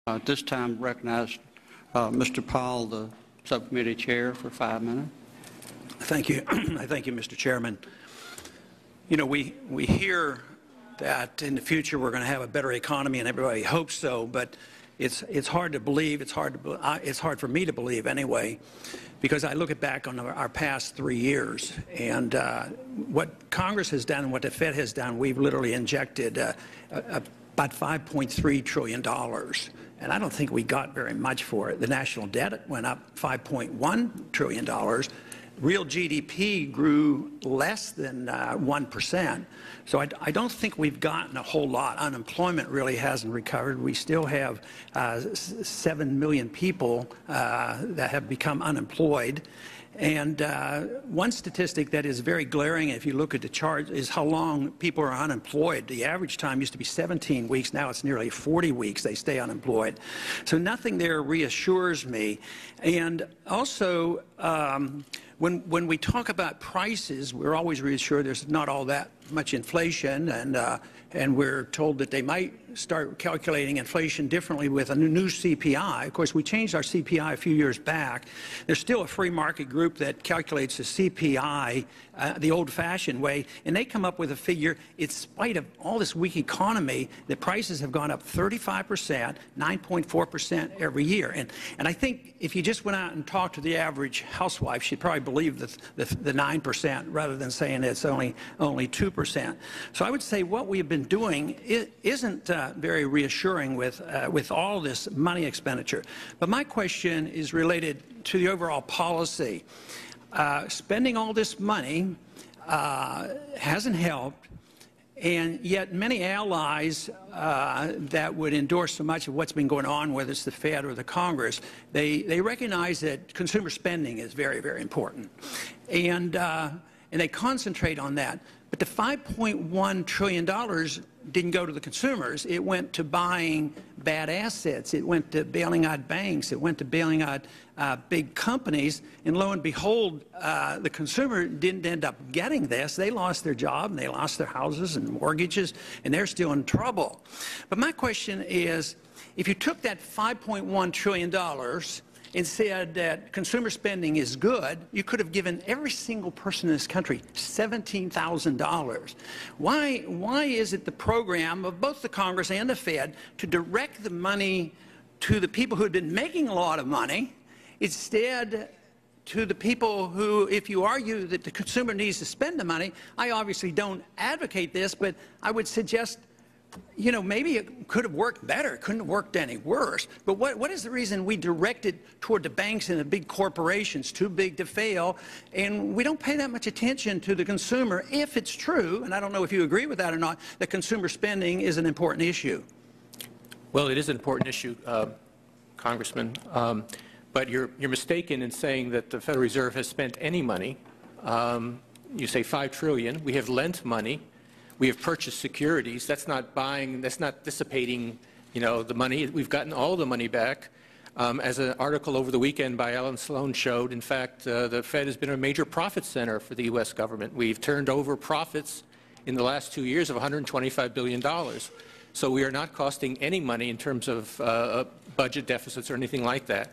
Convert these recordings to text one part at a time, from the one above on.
At this time, recognize Mr. Powell, the subcommittee chair, for 5 minutes. Thank you. Thank you, Mr. Chairman. You know, we hear that in the future we're going to have a better economy, and everybody hopes so. But it's hard to believe. It's hard for me to believe anyway, because I look back on our past 3 years, and what Congress has done and what the Fed has done. We've literally injected about $5.3 trillion. And I don't think we got very much for it. The national debt went up $5.1 trillion. Real GDP grew less than 1%. So I don't think we've gotten a whole lot. Unemployment really hasn't recovered. We still have 7 million people that have become unemployed. And one statistic that is very glaring, if you look at the chart, is how long people are unemployed. The average time used to be 17 weeks. Now it's nearly 40 weeks they stay unemployed. So nothing there reassures me. And also, when we talk about prices, we're always reassured there's not all that much inflation, and we're told that they might start calculating inflation differently with a new CPI. Of course, we changed our CPI a few years back. There's still a free market group that calculates the CPI the old-fashioned way, and they come up with a figure, in spite of all this weak economy, that prices have gone up 35%, 9.4% every year. And I think if you just went out and talked to the average housewife, she'd probably believe the 9% rather than saying it's only 2%. So I would say what we've been doing isn't very reassuring with all this money expenditure. But my question is related to the overall policy. Spending all this money hasn't helped, and yet many allies that would endorse so much of what's been going on, whether it's the Fed or the Congress, they recognize that consumer spending is very, very important, and they concentrate on that. But the $5.1 trillion didn't go to the consumers. It went to buying bad assets. It went to bailing out banks. It went to bailing out big companies. And lo and behold, the consumer didn't end up getting this. They lost their job, and they lost their houses and mortgages, and they're still in trouble. But my question is, if you took that $5.1 trillion and said that consumer spending is good, you could have given every single person in this country $17,000. Why is it the program of both the Congress and the Fed to direct the money to the people who had been making a lot of money, instead to the people who, if you argue that the consumer needs to spend the money, I obviously don't advocate this, but I would suggest, you know, maybe it could have worked better. It couldn't have worked any worse. But what is the reason we direct it toward the banks and the big corporations, too big to fail, and we don't pay that much attention to the consumer if it's true, and I don't know if you agree with that or not, that consumer spending is an important issue? Well, it is an important issue, Congressman, but you're mistaken in saying that the Federal Reserve has spent any money. You say $5 trillion. We have lent money. We have purchased securities. That's not buying, that's not dissipating, you know, the money. We've gotten all the money back. As an article over the weekend by Alan Sloan showed, in fact, the Fed has been a major profit center for the U.S. government. We've turned over profits in the last 2 years of $125 billion. So we are not costing any money in terms of budget deficits or anything like that.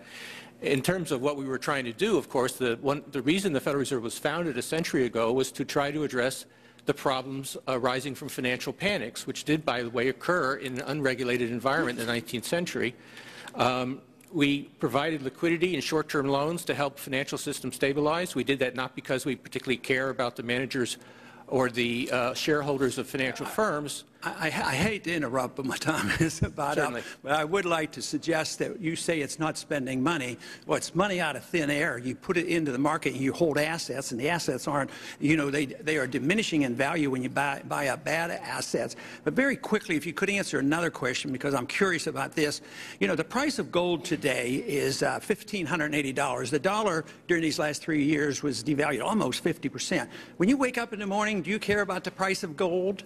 In terms of what we were trying to do, of course, the reason the Federal Reserve was founded a century ago was to try to address the problems arising from financial panics, which did, by the way, occur in an unregulated environment in the 19th century. We provided liquidity and short-term loans to help financial systems stabilize. We did that not because we particularly care about the managers or the shareholders of financial firms. I hate to interrupt, but my time is about up. But I would like to suggest that you say it's not spending money. Well, it's money out of thin air. You put it into the market and you hold assets, and the assets aren't, you know, they are diminishing in value when you buy up bad assets. But very quickly, if you could answer another question, because I'm curious about this. You know, the price of gold today is $1,580. The dollar during these last 3 years was devalued almost 50%. When you wake up in the morning, do you care about the price of gold?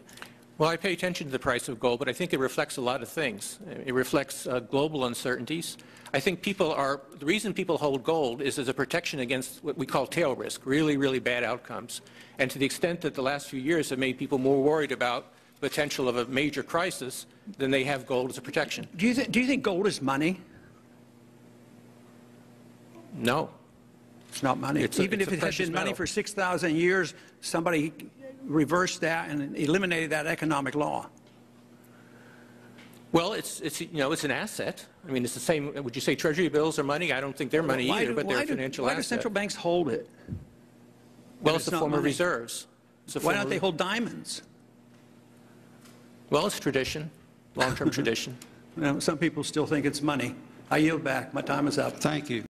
Well, I pay attention to the price of gold, but I think it reflects a lot of things. It reflects global uncertainties. I think the reason people hold gold is as a protection against what we call tail risk, really, really bad outcomes. And to the extent that the last few years have made people more worried about the potential of a major crisis, then they have gold as a protection. Do you think gold is money? No. It's not money. Even if it had been money for 6,000 years, somebody reversed that and eliminated that economic law. Well, it's an asset. I mean, it's the same. Would you say Treasury bills are money? I don't think they're money either, but they're a financial asset. Why do central banks hold it? Well, it's a form of reserves. Why don't they hold diamonds? Well, it's tradition, long-term tradition. Some people still think it's money. I yield back. My time is up. Thank you.